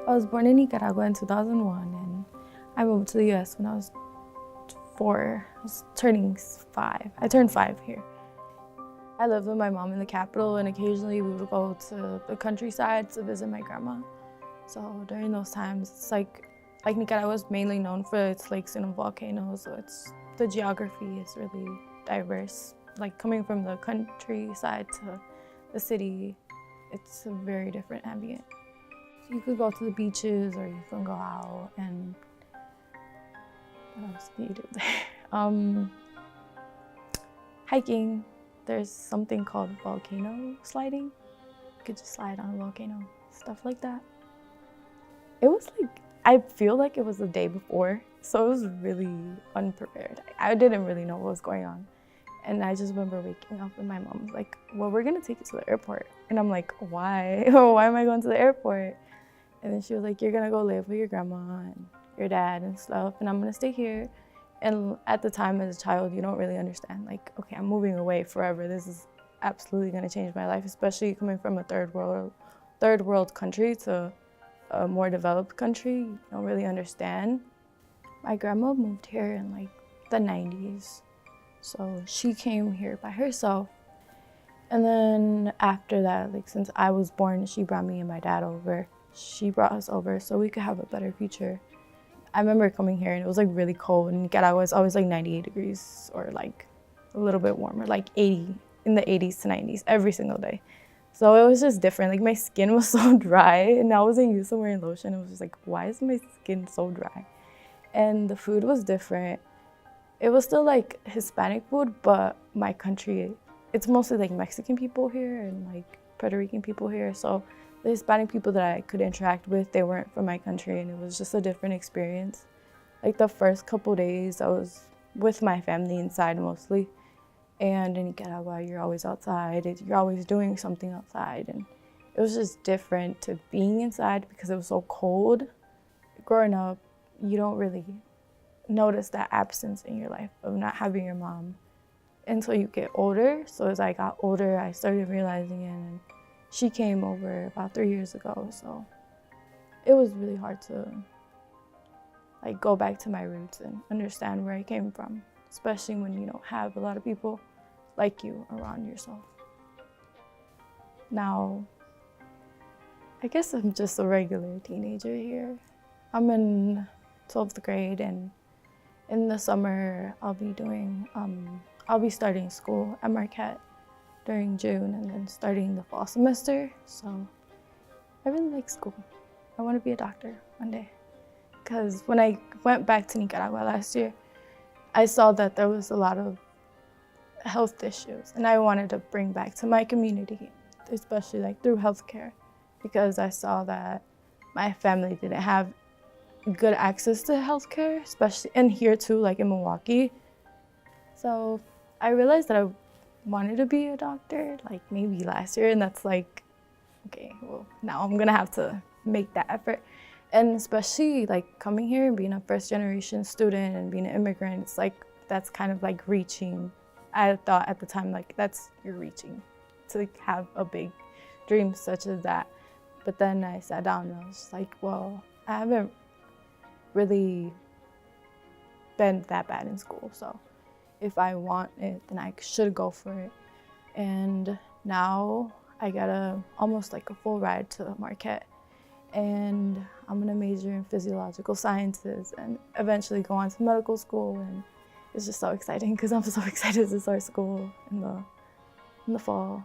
I was born in Nicaragua in 2001, and I moved to the US when I was 4. I was turning 5. I turned 5 here. I lived with my mom in the capital, and occasionally we would go to the countryside to visit my grandma. So during those times, it's like Nicaragua is mainly known for its lakes and volcanoes, so the geography is really diverse. Like coming from the countryside to the city, it's a very different ambient. So you could go to the beaches, or you can go out, and what else do you do there? Hiking. There's something called volcano sliding. You could just slide on a volcano, stuff like that. It was I feel like it was the day before, so it was really unprepared. I didn't really know what was going on. And I just remember waking up and my mom was like, well, we're gonna take you to the airport. And I'm like, why? Why am I going to the airport? And then she was like, you're gonna go live with your grandma and your dad and stuff, and I'm gonna stay here. And at the time as a child, you don't really understand, like, okay, I'm moving away forever. This is absolutely gonna change my life, especially coming from a third world country to a more developed country. You don't really understand. My grandma moved here in the 90s. So she came here by herself. And then after that, since I was born, she brought me and my dad over. She brought us over so we could have a better future. I remember coming here and it was really cold, and Nicaragua was always 98 degrees or a little bit warmer, 80, in the 80s to 90s every single day. So it was just different. My skin was so dry, and I wasn't used to wearing lotion. It was just why is my skin so dry? And the food was different. It was still Hispanic food, but my country, it's mostly Mexican people here and Puerto Rican people here. So the Hispanic people that I could interact with, they weren't from my country, and it was just a different experience. The first couple days, I was with my family inside mostly. And in Nicaragua, you're always outside. You're always doing something outside. And it was just different to being inside because it was so cold. Growing up, you don't really notice that absence in your life of not having your mom until you get older. So as I got older, I started realizing it. And she came over about 3 years ago. So it was really hard to go back to my roots and understand where I came from, especially when you don't have a lot of people like you around yourself. Now, I guess I'm just a regular teenager here. I'm in 12th grade, and in the summer I'll be starting school at Marquette during June, and then starting the fall semester. So I really like school. I want to be a doctor one day. Because when I went back to Nicaragua last year, I saw that there was a lot of health issues, and I wanted to bring back to my community, especially through healthcare, because I saw that my family didn't have good access to healthcare, especially in here too, in Milwaukee. So I realized that I wanted to be a doctor, maybe last year, and that's okay, well, now I'm gonna have to make that effort. And especially coming here and being a first-generation student and being an immigrant, it's that's kind of reaching. I thought at the time you're reaching to have a big dream such as that. But then I sat down and I was well, I haven't really been that bad in school, so if I want it, then I should go for it. And now I got almost a full ride to Marquette. And I'm gonna major in physiological sciences and eventually go on to medical school. And it's just so exciting because I'm so excited to start school in the fall.